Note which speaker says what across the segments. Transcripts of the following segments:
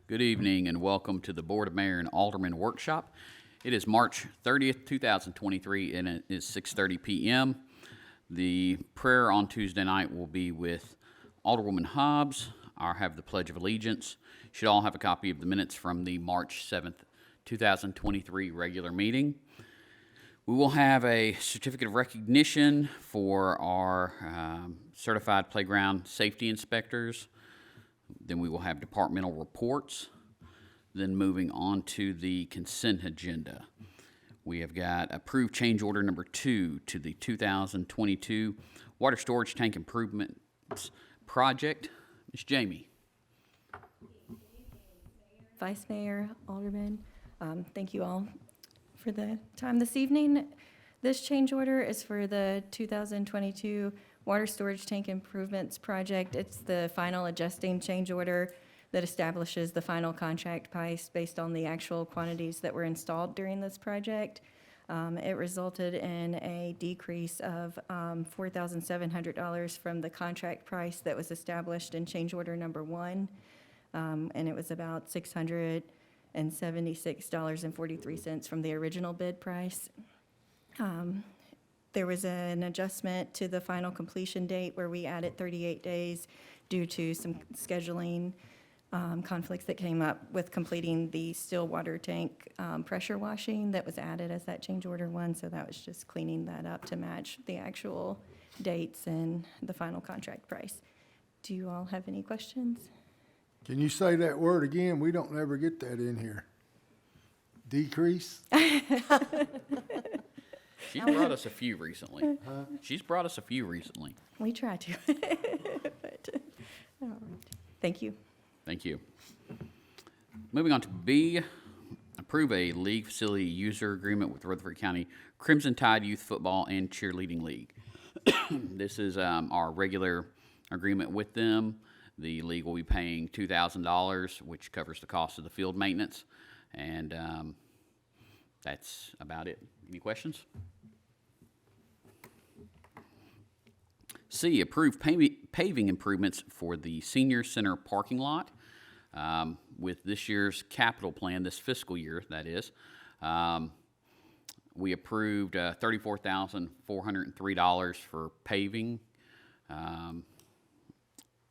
Speaker 1: Good evening and welcome to the Board of Mayor and Aldermen Workshop. It is March 30th, 2023, and it is 6:30 p.m. The prayer on Tuesday night will be with Alderwoman Hobbs. I'll have the Pledge of Allegiance. You should all have a copy of the minutes from the March 7th, 2023 regular meeting. We will have a certificate of recognition for our certified playground safety inspectors. Then we will have departmental reports. Then moving on to the consent agenda. We have got approved change order number 2 to the 2022 water storage tank improvements project. Ms. Jamie.
Speaker 2: Vice Mayor, Alderman, thank you all for the time this evening. This change order is for the 2022 water storage tank improvements project. It's the final adjusting change order that establishes the final contract price based on the actual quantities that were installed during this project. It resulted in a decrease of $4,700 from the contract price that was established in change order number 1, and it was about $676.43 from the original bid price. There was an adjustment to the final completion date where we added 38 days due to some scheduling conflicts that came up with completing the still water tank pressure washing that was added as that change order 1. So that was just cleaning that up to match the actual dates and the final contract price. Do you all have any questions?
Speaker 3: Can you say that word again? We don't ever get that in here. Decrease?
Speaker 1: She brought us a few recently. She's brought us a few recently.
Speaker 2: We try to. But, all right. Thank you.
Speaker 1: Thank you. Moving on to B, approve a league facility user agreement with Rutherford County Crimson Tide Youth Football and Cheerleading League. This is our regular agreement with them. The league will be paying $2,000, which covers the cost of the field maintenance, and that's about it. Any questions? C, approve paving improvements for the senior center parking lot. With this year's capital plan, this fiscal year, that is, we approved $34,403 for paving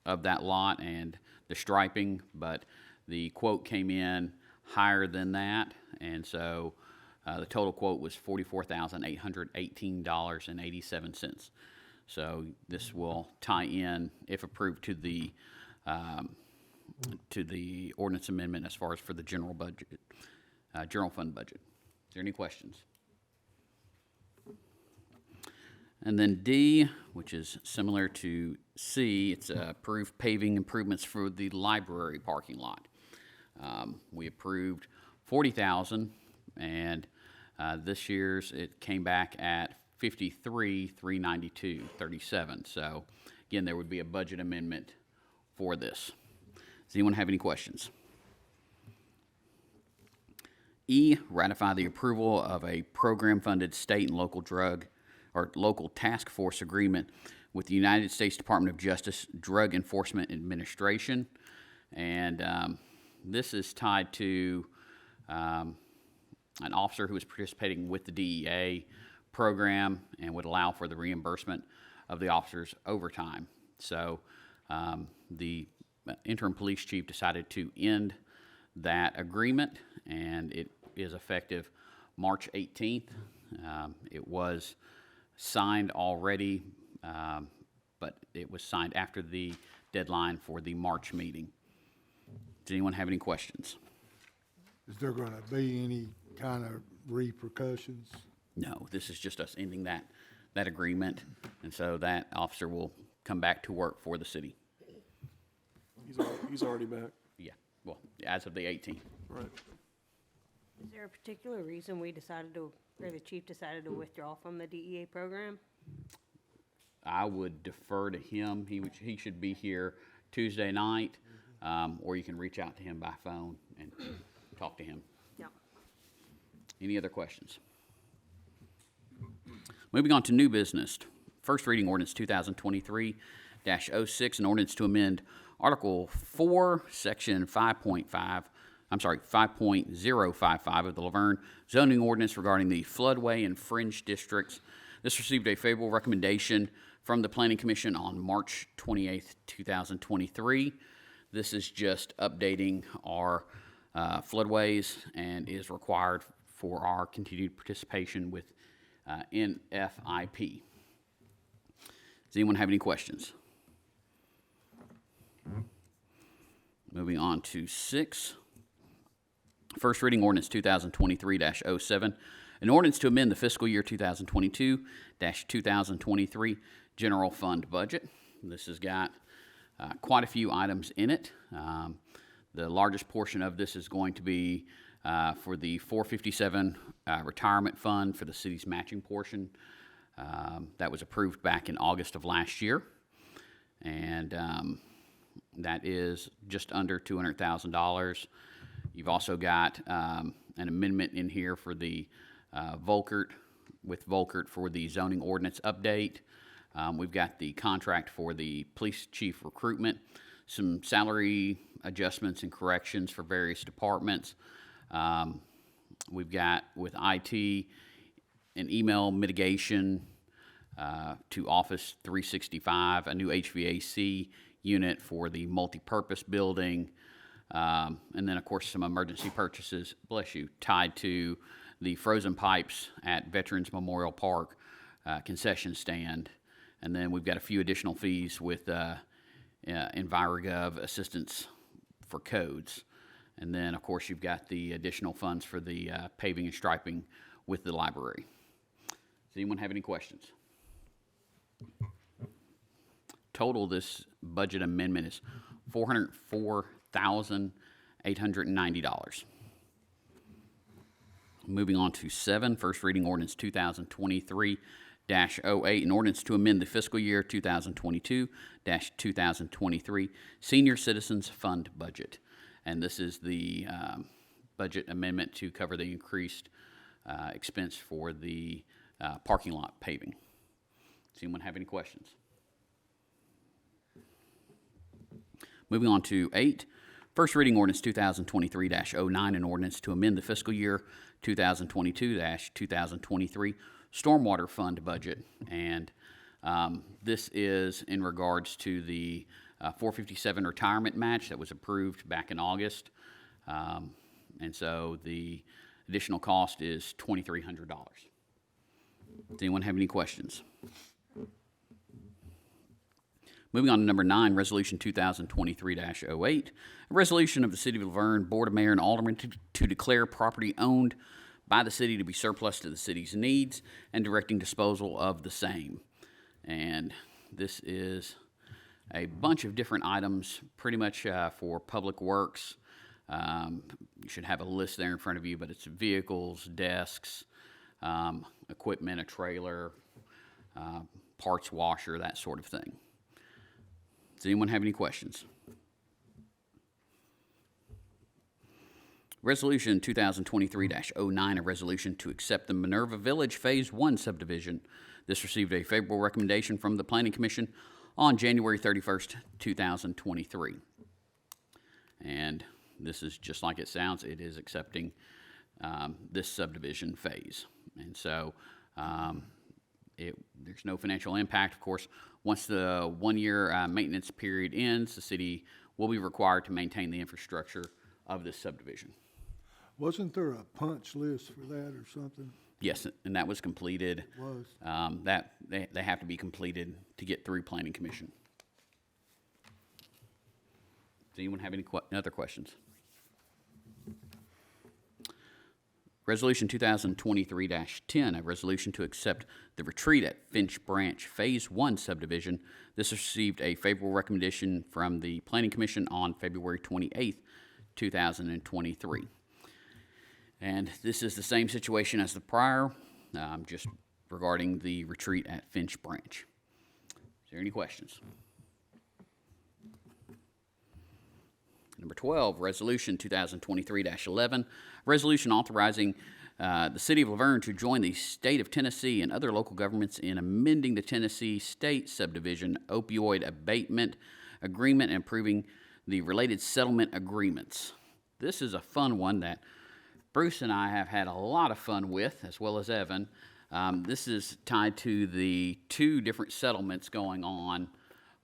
Speaker 1: of that lot and the striping, but the quote came in higher than that, and so the total quote was $44,818.87. So this will tie in, if approved, to the ordinance amendment as far as for the general budget, general fund budget. Is there any questions? And then D, which is similar to C, it's approved paving improvements for the library parking lot. We approved $40,000, and this year's it came back at $53,392.37. So again, there would be a budget amendment for this. Does anyone have any questions? E, ratify the approval of a program-funded state and local local task force agreement with the United States Department of Justice Drug Enforcement Administration. And this is tied to an officer who is participating with the DEA program and would allow for the reimbursement of the officer's overtime. So the interim police chief decided to end that agreement, and it is effective March 18th. It was signed already, but it was signed after the deadline for the March meeting. Does anyone have any questions?
Speaker 3: Is there going to be any kind of repercussions?
Speaker 1: No, this is just us ending that agreement, and so that officer will come back to work for the city.
Speaker 4: He's already back.
Speaker 1: Yeah, well, as of the 18th.
Speaker 4: Right.
Speaker 5: Is there a particular reason we decided to, or the chief decided to withdraw from the DEA program?
Speaker 1: I would defer to him. He should be here Tuesday night, or you can reach out to him by phone and talk to him.
Speaker 5: Yeah.
Speaker 1: Any other questions? Moving on to new business. First reading ordinance 2023-06, an ordinance to amend Article 4, Section 5.055 of the Laverne zoning ordinance regarding the floodway and fringe districts. This received a favorable recommendation from the Planning Commission on March 28th, 2023. This is just updating our floodways and is required for our continued participation with NFIP. Does anyone have any questions? Moving on to 6. First reading ordinance 2023-07, an ordinance to amend the fiscal year 2022-2023 general fund budget. This has got quite a few items in it. The largest portion of this is going to be for the 457 retirement fund for the city's matching portion. That was approved back in August of last year. And that is just under $200,000. You've also got an amendment in here for the Volkert for the zoning ordinance update. We've got the contract for the police chief recruitment, some salary adjustments and corrections for various departments. We've got with IT an email mitigation to Office 365, a new HVAC unit for the multi-purpose building, and then, of course, some emergency purchases, tied to the frozen pipes at Veterans Memorial Park concession stand. And then we've got a few additional fees with EnviroGov assistance for codes. And then, of course, you've got the additional funds for the paving and striping with the library. Does anyone have any questions? Total, this budget amendment is $404,890. Moving on to 7, first reading ordinance 2023-08, an ordinance to amend the fiscal year 2022-2023 Senior Citizens Fund budget. And this is the budget amendment to cover the increased expense for the parking lot paving. Does anyone have any questions? Moving on to 8, first reading ordinance 2023-09, an ordinance to amend the fiscal year 2022-2023 Stormwater Fund budget. And this is in regards to the 457 retirement match that was approved back in August. And so the additional cost is $2,300. Does anyone have any questions? Moving on to number 9, Resolution 2023-08, a resolution of the City of Laverne Board of Mayor and Aldermen to declare property owned by the city to be surplus to the city's needs and directing disposal of the same. And this is a bunch of different items, pretty much for public works. You should have a list there in front of you, but it's vehicles, desks, equipment, a trailer, parts washer, that sort of thing. Does anyone have any questions? Resolution 2023-09, a resolution to accept the Minerva Village Phase 1 subdivision. This received a favorable recommendation from the Planning Commission on January 31st, 2023. And this is just like it sounds. It is accepting this subdivision phase. And so there's no financial impact. Of course, once the one-year maintenance period ends, the city will be required to maintain the infrastructure of this subdivision.
Speaker 3: Wasn't there a punch list for that or something?
Speaker 1: Yes, and that was completed.
Speaker 3: Was.
Speaker 1: That they have to be completed to get through Planning Commission. Does anyone have any other questions? Resolution 2023-10, a resolution to accept the retreat at Finch Branch Phase 1 subdivision. This received a favorable recommendation from the Planning Commission on February 28th, 2023. And this is the same situation as the prior, just regarding the retreat at Finch Branch. Is there any questions? Number 12, Resolution 2023-11, resolution authorizing the City of Laverne to join the State of Tennessee and other local governments in amending the Tennessee State Subdivision Opioid Abatement agreement and approving the related settlement agreements. This is a fun one that Bruce and I have had a lot of fun with, as well as Evan. This is tied to the two different settlements going on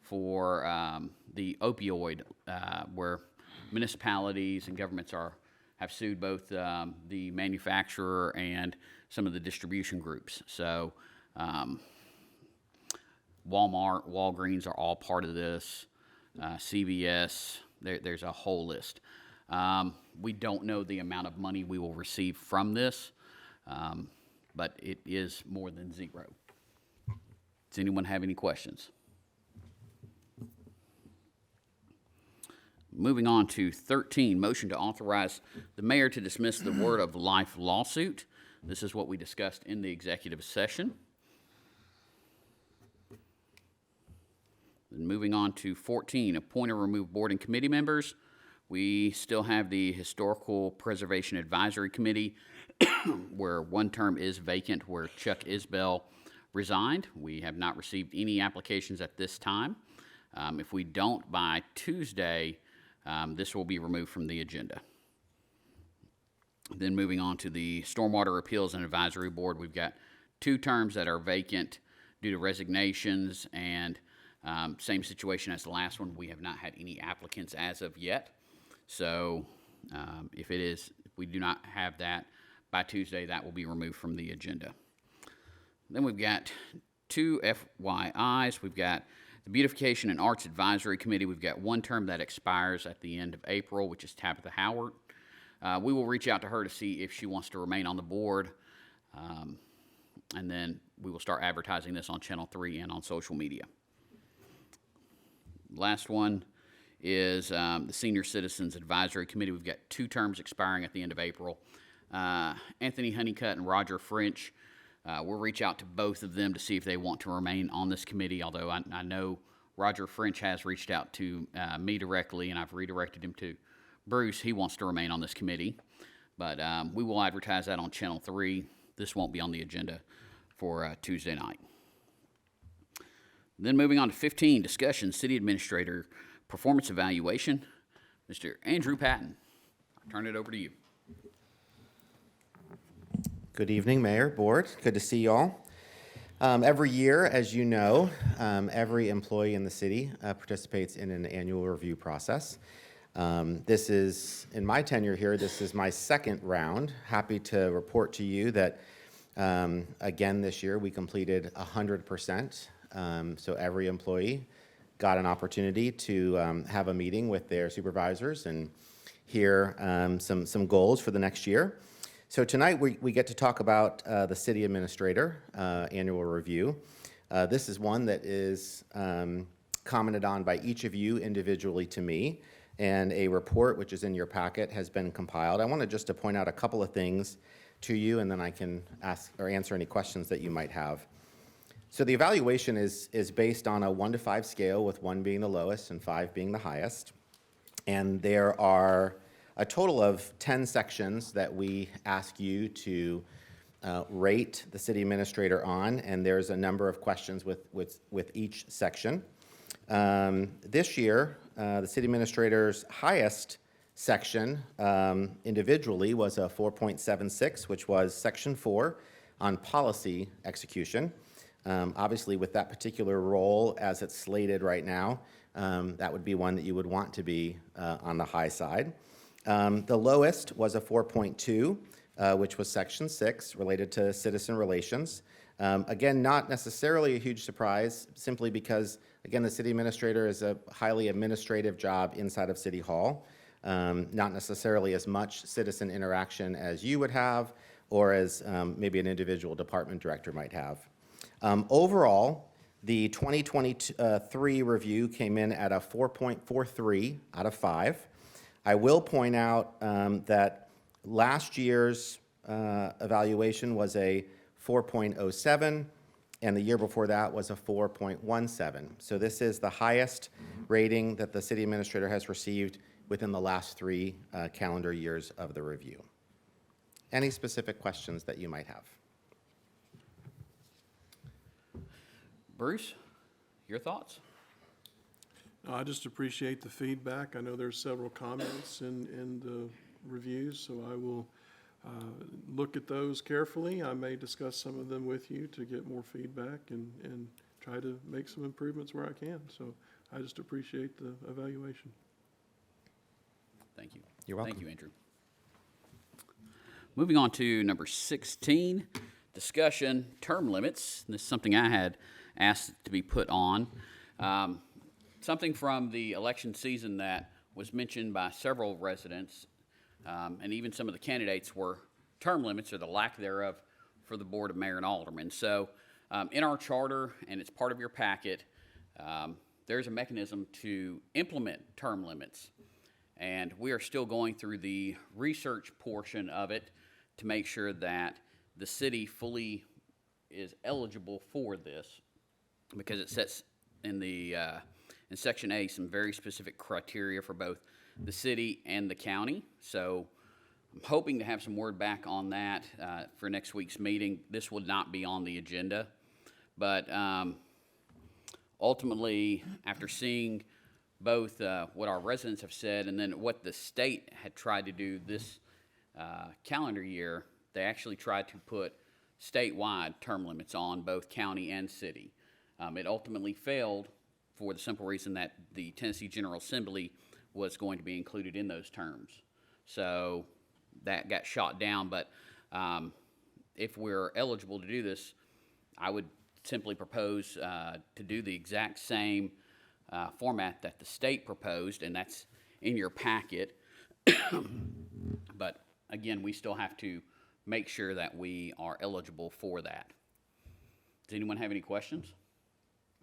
Speaker 1: for the opioid, where municipalities and governments have sued both the manufacturer and some of the distribution groups. So Walmart, Walgreens are all part of this. CVS, there's a whole list. We don't know the amount of money we will receive from this, but it is more than zero. Does anyone have any questions? Moving on to 13, motion to authorize the mayor to dismiss the word of life lawsuit. This is what we discussed in the executive session. Then moving on to 14, appoint or remove board and committee members. We still have the Historical Preservation Advisory Committee, where one term is vacant, where Chuck Isbell resigned. We have not received any applications at this time. If we don't by Tuesday, this will be removed from the agenda. Then moving on to the Stormwater Appeals and Advisory Board, we've got two terms that are vacant due to resignations, and same situation as the last one. We have not had any applicants as of yet. So if we do not have that by Tuesday, that will be removed from the agenda. Then we've got two FYIs. We've got the Beautification and Arts Advisory Committee. We've got one term that expires at the end of April, which is Tabitha Howard. We will reach out to her to see if she wants to remain on the board, and then we will start advertising this on Channel 3 and on social media. Last one is the Senior Citizens Advisory Committee. We've got two terms expiring at the end of April. Anthony Honeycutt and Roger Finch. We'll reach out to both of them to see if they want to remain on this committee, although I know Roger Finch has reached out to me directly, and I've redirected him to Bruce. He wants to remain on this committee, but we will advertise that on Channel 3. This won't be on the agenda for Tuesday night. Then moving on to 15, discussion, City Administrator Performance Evaluation. Mr. Andrew Patton, I'll turn it over to you.
Speaker 6: Good evening, Mayor, Board. Good to see you all. Every year, as you know, every employee in the city participates in an annual review process. This is, in my tenure here, this is my second round. Happy to report to you that, again, this year we completed 100%. So every employee got an opportunity to have a meeting with their supervisors and hear some goals for the next year. So tonight we get to talk about the City Administrator annual review. This is one that is commented on by each of you individually to me, and a report which is in your packet has been compiled. I wanted just to point out a couple of things to you, and then I can ask or answer any questions that you might have. So the evaluation is based on a 1 to 5 scale, with 1 being the lowest and 5 being the highest. And there are a total of 10 sections that we ask you to rate the city administrator on, and there's a number of questions with each section. This year, the city administrator's highest section individually was a 4.76, which was section 4 on policy execution. Obviously, with that particular role as it's slated right now, that would be one that you would want to be on the high side. The lowest was a 4.2, which was section 6, related to citizen relations. Again, not necessarily a huge surprise, simply because, again, the city administrator is a highly administrative job inside of City Hall. Not necessarily as much citizen interaction as you would have, or as maybe an individual department director might have. Overall, the 2023 review came in at a 4.43 out of 5. I will point out that last year's evaluation was a 4.07, and the year before that was a 4.17. So this is the highest rating that the city administrator has received within the last 3 calendar years of the review. Any specific questions that you might have?
Speaker 1: Bruce, your thoughts?
Speaker 4: I just appreciate the feedback. I know there's several comments in the reviews, so I will look at those carefully. I may discuss some of them with you to get more feedback and try to make some improvements where I can. So I just appreciate the evaluation.
Speaker 1: Thank you.
Speaker 6: You're welcome.
Speaker 1: Thank you, Andrew. Moving on to number 16, discussion term limits. This is something I had asked to be put on. Something from the election season that was mentioned by several residents, and even some of the candidates, were term limits or the lack thereof for the Board of Mayor and Aldermen. So in our charter, and it's part of your packet, there's a mechanism to implement term limits. And we are still going through the research portion of it to make sure that the city fully is eligible for this, because it sets in the in Section A some very specific criteria for both the city and the county. So I'm hoping to have some word back on that for next week's meeting. This will not be on the agenda, but ultimately, after seeing both what our residents have said and then what the state had tried to do this calendar year, they actually tried to put statewide term limits on both county and city. It ultimately failed for the simple reason that the Tennessee General Assembly was going to be included in those terms. So that got shot down, but if we're eligible to do this, I would simply propose to do the exact same format that the state proposed, and that's in your packet. But again, we still have to make sure that we are eligible for that. Does anyone have any questions?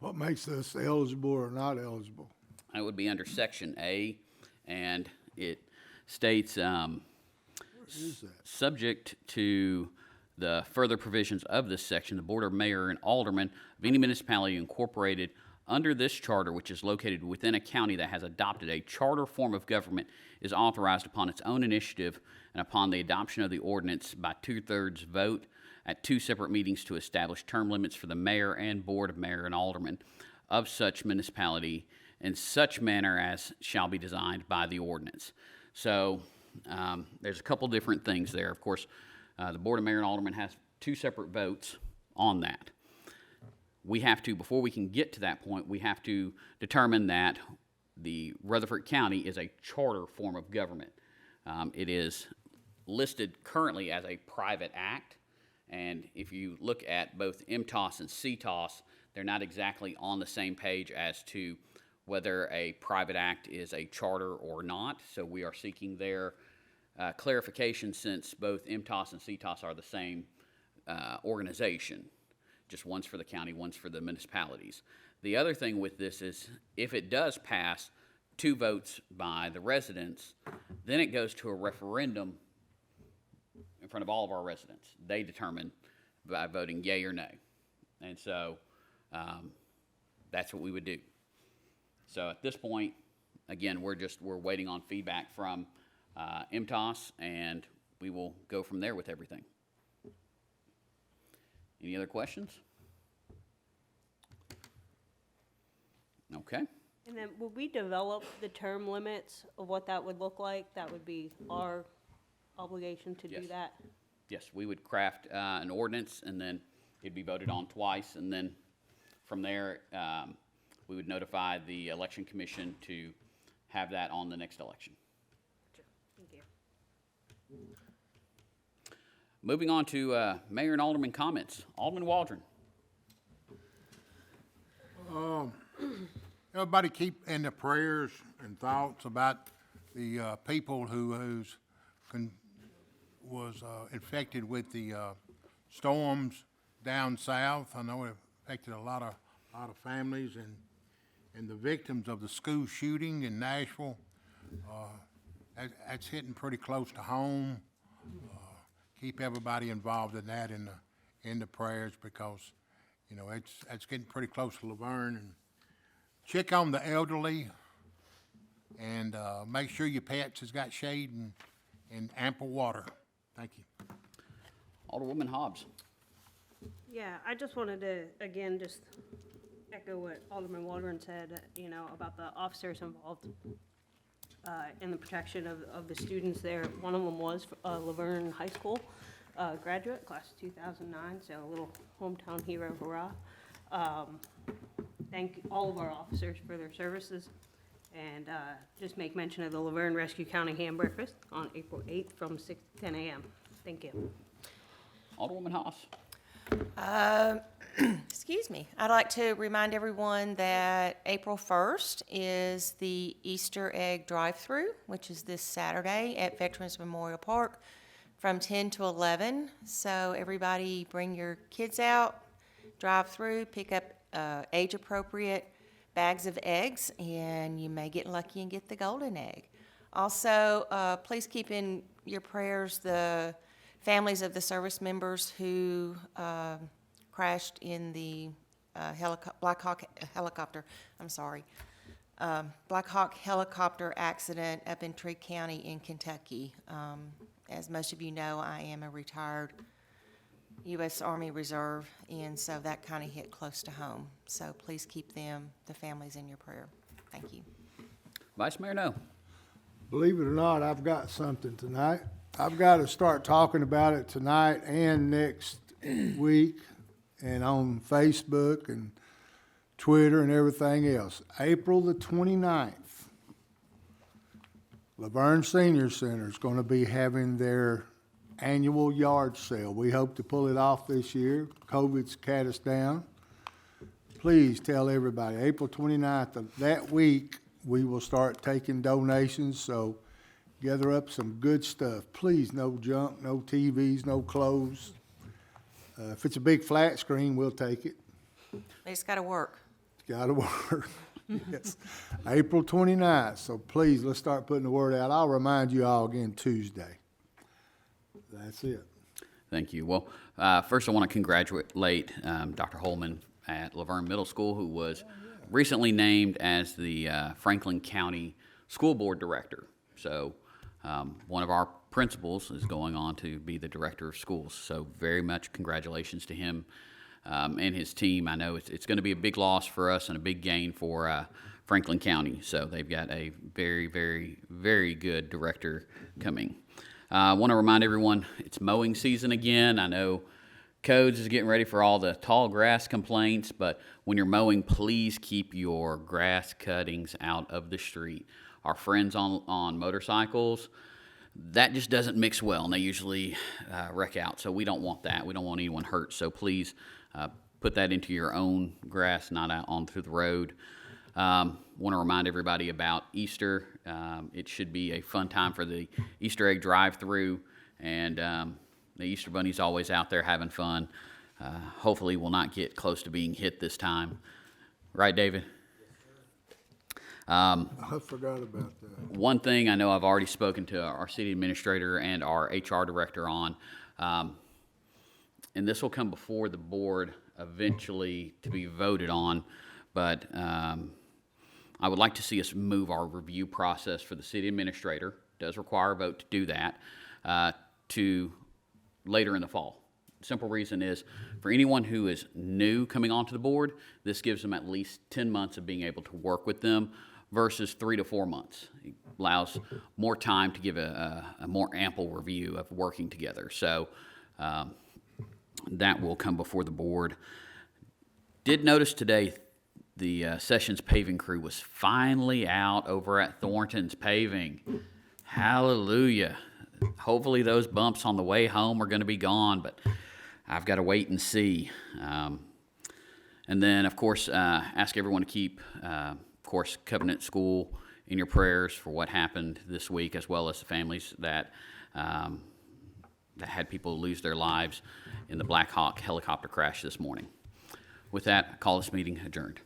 Speaker 3: What makes us eligible or not eligible?
Speaker 1: It would be under Section A, and it states,
Speaker 3: Is that?
Speaker 1: subject to the further provisions of this section, the Board of Mayor and Aldermen of any municipality incorporated under this charter, which is located within a county that has adopted a charter form of government, is authorized upon its own initiative and upon the adoption of the ordinance by 2/3 vote at 2 separate meetings to establish term limits for the mayor and Board of Mayor and Aldermen of such municipality in such manner as shall be designed by the ordinance. So there's a couple different things there. Of course, the Board of Mayor and Aldermen has 2 separate votes on that. We have to, before we can get to that point, we have to determine that the Rutherford County is a charter form of government. It is listed currently as a private act, and if you look at both MTOS and CTOS, they're not exactly on the same page as to whether a private act is a charter or not. So we are seeking their clarification, since both MTOS and CTOS are the same organization. Just one's for the county, one's for the municipalities. The other thing with this is, if it does pass 2 votes by the residents, then it goes to a referendum in front of all of our residents. They determine by voting yea or nay. And so that's what we would do. So at this point, again, we're waiting on feedback from MTOS, and we will go from there with everything. Any other questions? Okay.
Speaker 5: And then will we develop the term limits of what that would look like? That would be our obligation to do
Speaker 1: Yes.
Speaker 5: that?
Speaker 1: Yes, we would craft an ordinance, and then it'd be voted on twice, and then from there, we would notify the election commission to have that on the next election.
Speaker 5: Thank you.
Speaker 1: Moving on to Mayor and Alderman comments. Alderman Waldron.
Speaker 7: Everybody keep in their prayers and thoughts about the people was infected with the storms down south. I know it affected a lot of families, and the victims of the school shooting in Nashville. That's hitting pretty close to home. Keep everybody involved in that in the prayers, because it's getting pretty close to Laverne. And check on the elderly, and make sure your pets has got shade and ample water. Thank you.
Speaker 1: Alderwoman Hobbs.
Speaker 5: Yeah, I just wanted to, again, just echo what Alderman Waldron said, about the officers involved in the protection of the students there. One of them was Laverne High School graduate, class of 2009, so a little hometown hero, hurrah. Thank all of our officers for their services. And just make mention of the Laverne Rescue County Ham Breakfast on April 8th from 6 to 10 a.m. Thank you.
Speaker 1: Alderwoman Haas.
Speaker 8: Excuse me. I'd like to remind everyone that April 1st is the Easter egg drive-through, which is this Saturday at Veterans Memorial Park from 10 to 11. So everybody bring your kids out, drive through, pick up age-appropriate bags of eggs, and you may get lucky and get the golden egg. Also, please keep in your prayers the families of the service members who crashed in the Black Hawk helicopter, Black Hawk helicopter accident up in Tree County in Kentucky. As most of you know, I am a retired U.S. Army Reserve, and so that kind of hit close to home. So please keep them, the families, in your prayer. Thank you.
Speaker 1: Vice Mayor No.
Speaker 3: Believe it or not, I've got something tonight. I've got to start talking about it tonight and next week and on Facebook and Twitter and everything else. April the 29th, Laverne Senior Center is going to be having their annual yard sale. We hope to pull it off this year. COVID's cat us down. Please tell everybody, April 29th of that week, we will start taking donations, so gather up some good stuff. Please, no junk, no TVs, no clothes. If it's a big flat screen, we'll take it.
Speaker 8: It's got to work.
Speaker 3: It's got to work. Yes. April 29th, so please, let's start putting the word out. I'll remind you all again Tuesday. That's it.
Speaker 1: Thank you. Well, first I want to congratulate Dr. Holman at Laverne Middle School, who was recently named as the Franklin County School Board Director. So one of our principals is going on to be the Director of Schools. So very much congratulations to him and his team. I know it's going to be a big loss for us and a big gain for Franklin County. So they've got a very, very, very good director coming. I want to remind everyone it's mowing season again. I know Codes is getting ready for all the tall grass complaints, but when you're mowing, please keep your grass cuttings out of the street. Our friends on motorcycles, that just doesn't mix well, and they usually wreck out. So we don't want that. We don't want anyone hurt. So please put that into your own grass, not out on through the road. Want to remind everybody about Easter. It should be a fun time for the Easter egg drive-through, and the Easter Bunny's always out there having fun. Hopefully we'll not get close to being hit this time. Right, David?
Speaker 3: I forgot about that.
Speaker 1: One thing I know I've already spoken to our city administrator and our HR director on, and this will come before the board eventually to be voted on, but I would like to see us move our review process for the city administrator, does require a vote to do that, to later in the fall. Simple reason is, for anyone who is new coming onto the board, this gives them at least 10 months of being able to work with them versus 3 to 4 months. It allows more time to give a more ample review of working together. So that will come before the board. Did notice today the Sessions paving crew was finally out over at Thornton's Paving. Hallelujah. Hopefully those bumps on the way home are going to be gone, but I've got to wait and see. And then, of course, ask everyone to keep, of course, Covenant School in your prayers for what happened this week, as well as the families that had people lose their lives in the Black Hawk helicopter crash this morning. With that, I call this meeting adjourned.